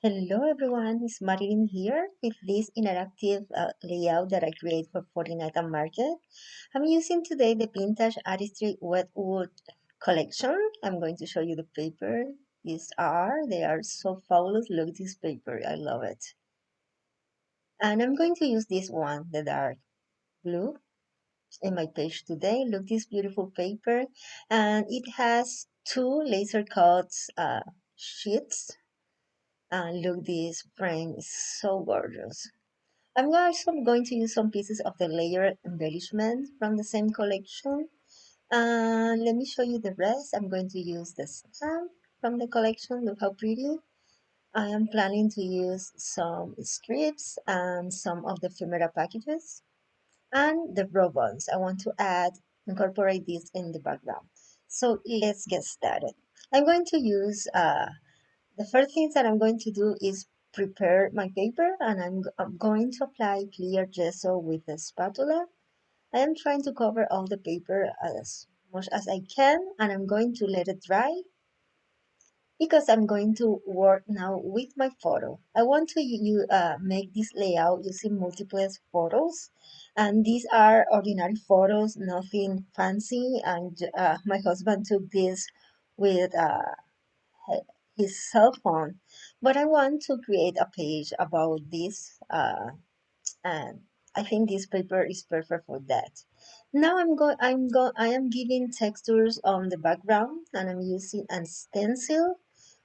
Hello everyone, it's Marilyn here with this interactive layout that I create for 49th and Market. I'm using today the Vintage Artistry Wedgewood collection. I'm going to show you the paper. They are so fabulous. Look at this paper, I love it. And I'm going to use this one, the dark blue, in my page today. Look this beautiful paper, and it has two laser cuts sheets. And look, this frame is so gorgeous. I'm also going to use some pieces of the layered embellishment from the same collection. And let me show you the rest. I'm going to use the stamp from the collection. Look how pretty. I am planning to use some strips and some of the ephemera packages and the ribbons. I want to incorporate this in the background. So let's get started. I'm going to use the first thing that I'm going to do is prepare my paper, and I'm going to apply clear gesso with the spatula. I am trying to cover all the paper as much as I can, and I'm going to let it dry because I'm going to work now with my photo. I want to make this layout using multiple photos, and these are ordinary photos, nothing fancy, and my husband took this with his cell phone, but I want to create a page about this, and I think this paper is perfect for that. Now I am giving textures on the background, and I'm using a stencil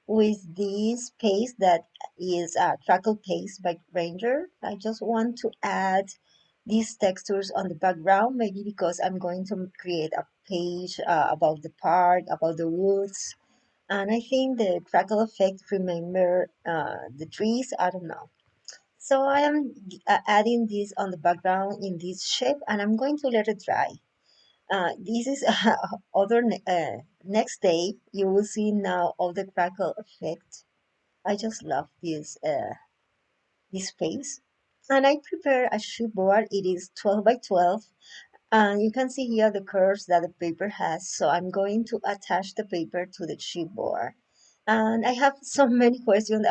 with this paste that is a Crackle Paste by Ranger. I just want to add these textures on the background, maybe because I'm going to create a page about the park, about the woods, and I think the crackle effect remember the trees. I don't know. So I am adding this on the background in this shape, and I'm going to let it dry. This is next day. You will see now all the crackle effect. I just love this space. And I prepare a chipboard. It is 12 by 12. And you can see here the curves that the paper has. So I'm going to attach the paper to the chipboard. And I have so many questions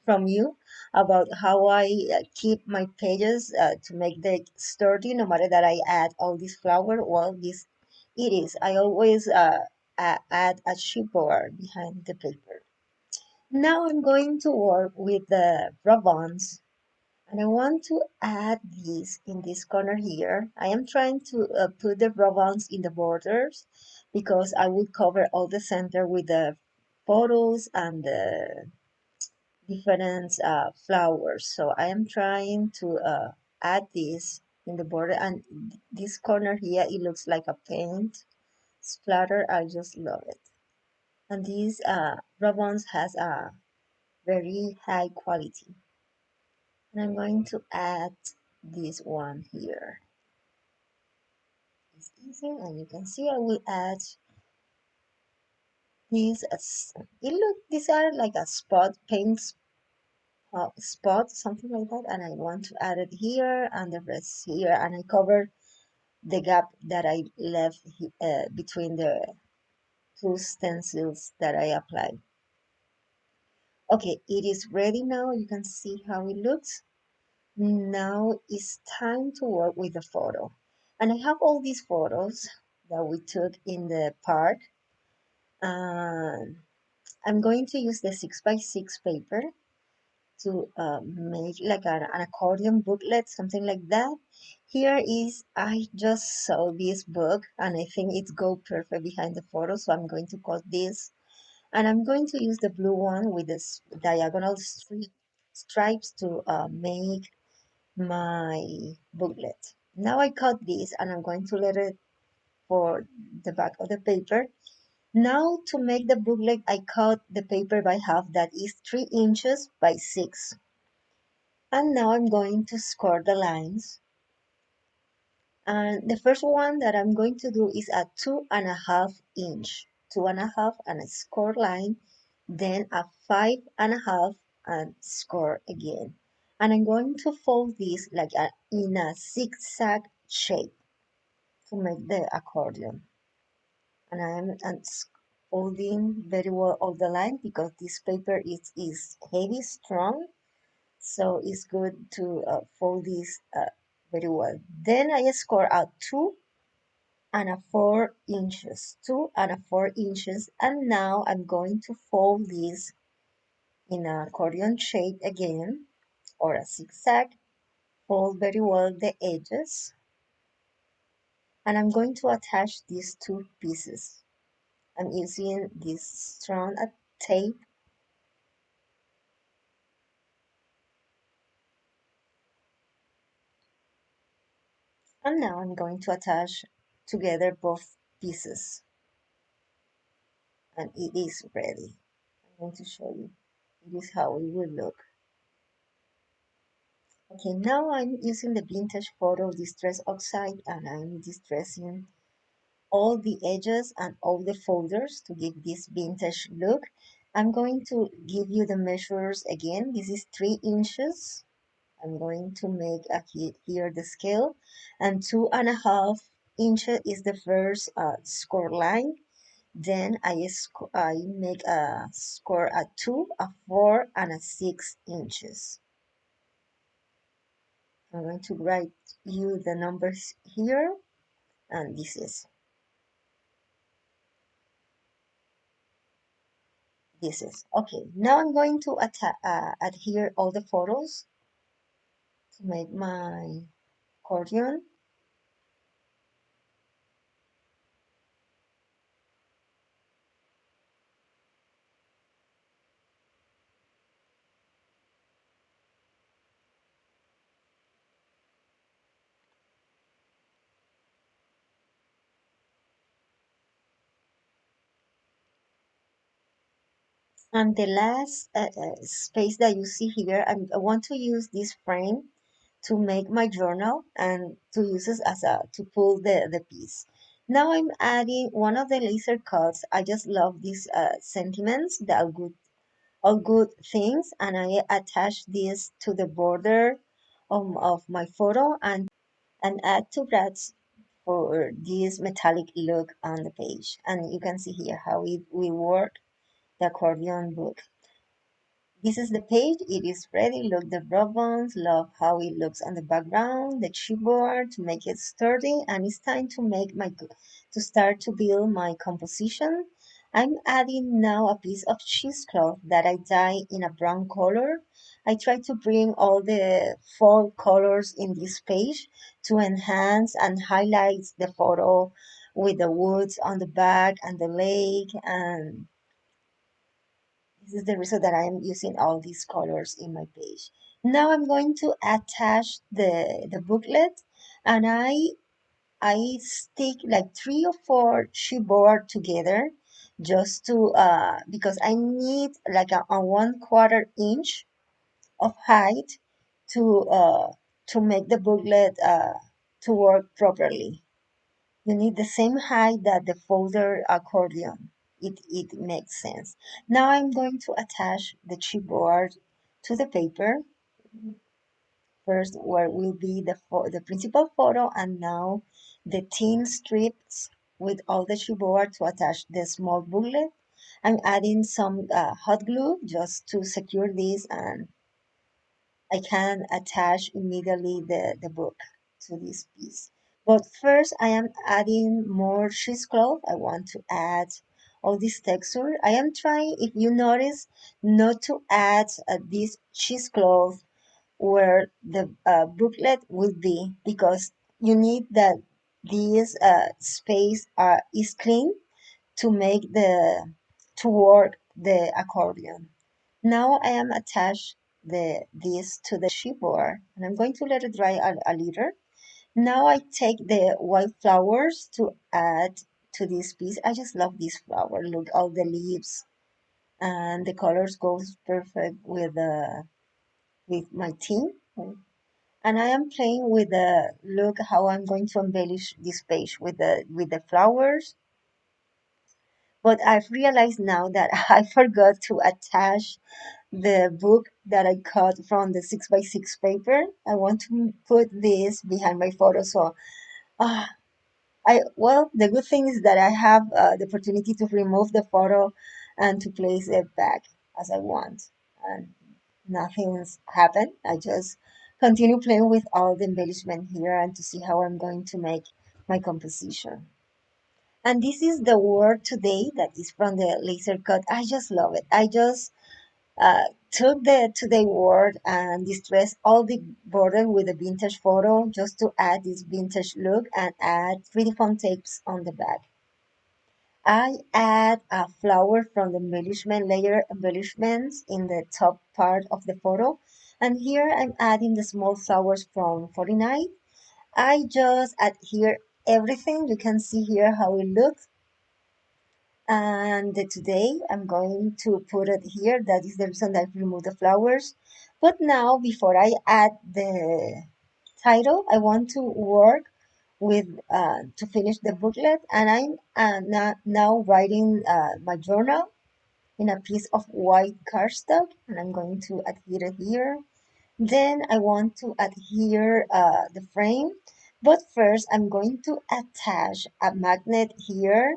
from you about how I keep my pages to make them sturdy, no matter that I add all this flower. Well, this it is. I always add a chipboard behind the paper. Now I'm going to work with the ribbons, and I want to add this in this corner here. I am trying to put the ribbons in the borders because I will cover all the center with the photos and the different flowers. So I am trying to add this in the border, and this corner here, it looks like a paint splatter. I just love it. And these ribbons has a very high quality. And I'm going to add this one here. It's easy, and you can see I will add these as these are like a spot paint spot, something like that, and I want to add it here and the rest here, and I cover the gap that I left between the two stencils that I applied. Okay, it is ready now. You can see how it looks. Now it's time to work with the photo. And I have all these photos that we took in the park. And I'm going to use the 6 by 6 paper to make like an accordion booklet, something like that. Here is, I just saw this book and I think it's go perfect behind the photo, so I'm going to cut this. And I'm going to use the blue one with this diagonal stripes to make my booklet. Now I cut this and I'm going to let it for the back of the paper. Now to make the booklet, I cut the paper by half, that is 3 inches by 6. And now I'm going to score the lines. And the first one that I'm going to do is a 2.5 inch, 2.5 and a score line, then a 5.5 and score again. And I'm going to fold this like in a zigzag shape to make the accordion. And I am folding very well all the line because this paper is heavy, strong, so it's good to fold this very well. Then I score out 2 and 4 inches, 2 and 4 inches, and now I'm going to fold this in an accordion shape again, or a zigzag. Fold very well the edges, and I'm going to attach these two pieces. I'm using this strong tape, and now I'm going to attach together both pieces, and it is ready. I'm going to show you. It is how it will look. Okay, now I'm using the vintage photo distress oxide, and I'm distressing all the edges and all the folders to give this vintage look. I'm going to give you the measures again. This is 3 inches. I'm going to make here the scale, and 2.5 inches is the first score line. Then I make a score at 2, a 4, and a 6 inches. I'm going to write you the numbers here, and this is okay. Now I'm going to adhere all the photos to make my accordion. And the last space that you see here, I want to use this frame to make my journal and to use it as to pull the piece. Now I'm adding one of the laser cuts. I just love these sentiments, the all good things, and I attach this to the border of my photo and add two brads for this metallic look on the page. And you can see here how it will work the accordion book. This is the page. It is ready. Look the ribbons. Love how it looks on the background. The chipboard to make it sturdy. And it's time to to start to build my composition. I'm adding now a piece of cheesecloth that I dye in a brown color. I try to bring all the fall colors in this page to enhance and highlight the photo with the woods on the back and the lake, and this is the reason that I am using all these colors in my page. Now I'm going to attach the booklet, and I stick like 3 or 4 chipboard together just to because I need like a 1/4 inch of height to make the booklet to work properly. You need the same height that the folder accordion. It makes sense. Now I'm going to attach the chipboard to the paper. First, where will be the principal photo, and now the thin strips with all the chipboard to attach the small booklet. I'm adding some hot glue just to secure this, and I can attach immediately the book to this piece. But first I am adding more cheesecloth. I want to add all this texture. I am trying, if you notice, not to add this cheesecloth where the booklet will be, because you need that this space is clean to make to work the accordion. Now I am attached this to the chipboard, and I'm going to let it dry a little. Now I take the white flowers to add to this piece. I just love this flower. Look, all the leaves and the colors goes perfect with my theme. And I am playing with the look how I'm going to embellish this page with the flowers. But I've realized now that I forgot to attach the book that I cut from the 6x6 paper. I want to put this behind my photo, so ah, Well, the good thing is that I have the opportunity to remove the photo and to place it back as I want. And nothing's happened. I just continue playing with all the embellishment here and to see how I'm going to make my composition. And this is the word today that is from the laser cut. I just love it. I just took the today word and distressed all the border with a vintage photo just to add this vintage look and add 3D foam tapes on the back. I add a flower from the embellishment layer embellishments in the top part of the photo. And here I'm adding the small flowers from 49. I just add here everything. You can see here how it looks. And today I'm going to put it here. That is the reason that I remove the flowers. But now, before I add the title, I want to work with to finish the booklet, and I'm now writing my journal in a piece of white cardstock, and I'm going to adhere it here. Then I want to adhere the frame, but first I'm going to attach a magnet here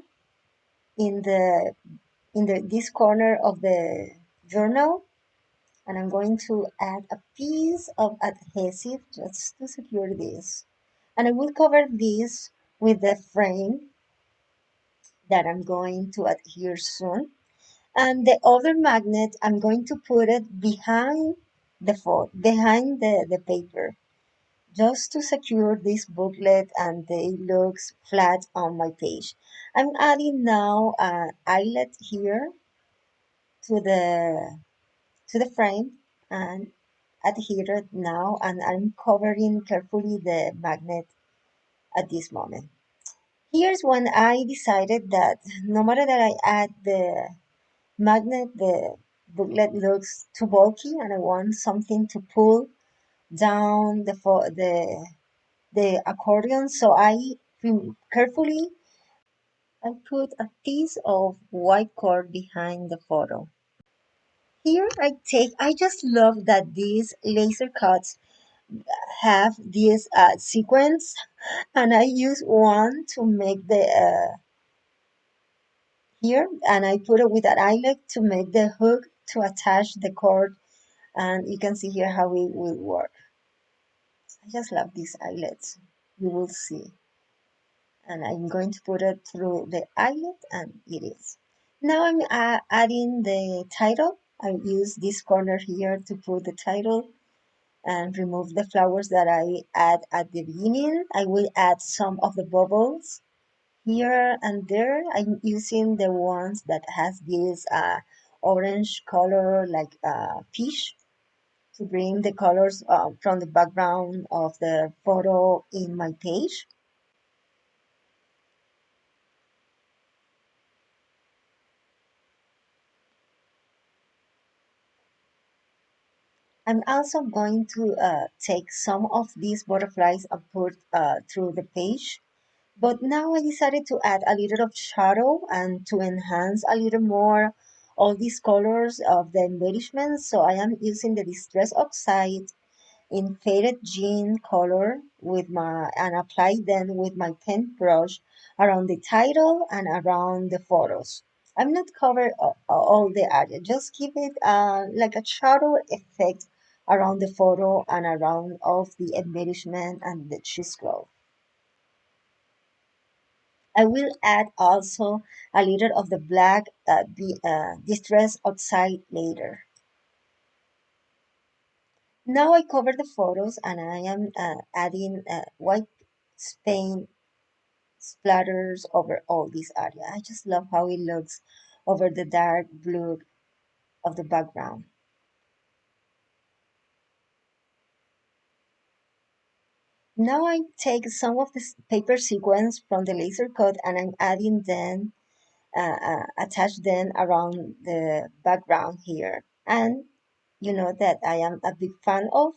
in the this corner of the journal, and I'm going to add a piece of adhesive just to secure this. And I will cover this with the frame that I'm going to adhere soon. And the other magnet, I'm going to put it behind behind the paper, just to secure this booklet and it looks flat on my page. I'm adding now an eyelet here to the frame and adhere it now, and I'm covering carefully the magnet at this moment. Here's when I decided that no matter that I add the magnet, the booklet looks too bulky and I want something to pull down the accordion. So carefully I put a piece of white cord behind the photo. Here I just love that these laser cuts have this sequence, and I use one to make the here, and I put it with an eyelet to make the hook to attach the cord, and you can see here how it will work. I just love these eyelets. You will see. And I'm going to put it through the eyelet, and it is. Now I'm adding the title. I use this corner here to put the title and remove the flowers that I add at the beginning. I will add some of the bubbles here and there. I'm using the ones that has this orange color like fish to bring the colors from the background of the photo in my page. I'm also going to take some of these butterflies and put through the page. But now I decided to add a little of shadow and to enhance a little more all these colors of the embellishments. So I am using the Distress Oxide in faded jean color with my and apply them with my paintbrush around the title and around the photos. I'm not cover all the area, just give it like a shadow effect around the photo and around of the embellishment and the cheesecloth. I will add also a little of the black distress outside later. Now I cover the photos and I am adding white paint splatters over all this area. I just love how it looks over the dark blue of the background. Now I take some of this paper sequence from the laser cut and I'm adding them, attach them around the background here. And you know that I am a big fan of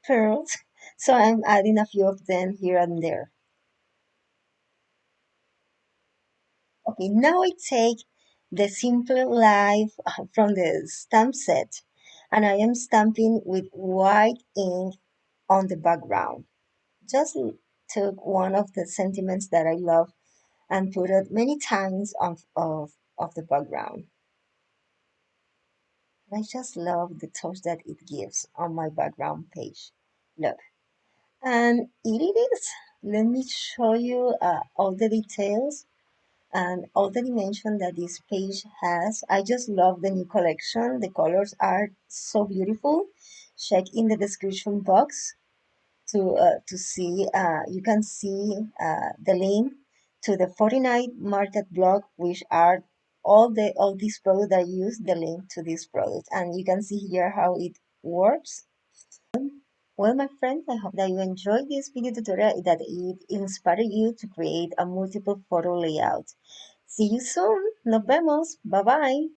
pearls, so I'm adding a few of them here and there. Okay, now I take the Simple Life from the stamp set and I am stamping with white ink on the background. Just took one of the sentiments that I love and put it many times of the background. I just love the touch that it gives on my background page. Look, and it is. Let me show you all the details and all the dimension that this page has. I just love the new collection. The colors are so beautiful. Check in the description box to see. You can see the link to the 49 market blog, which are all these products that use the link to these products, and you can see here how it works. Well, my friends, I hope that you enjoyed this video tutorial, that it inspired you to create a multiple photo layout. See you soon. Nos vemos. Bye bye.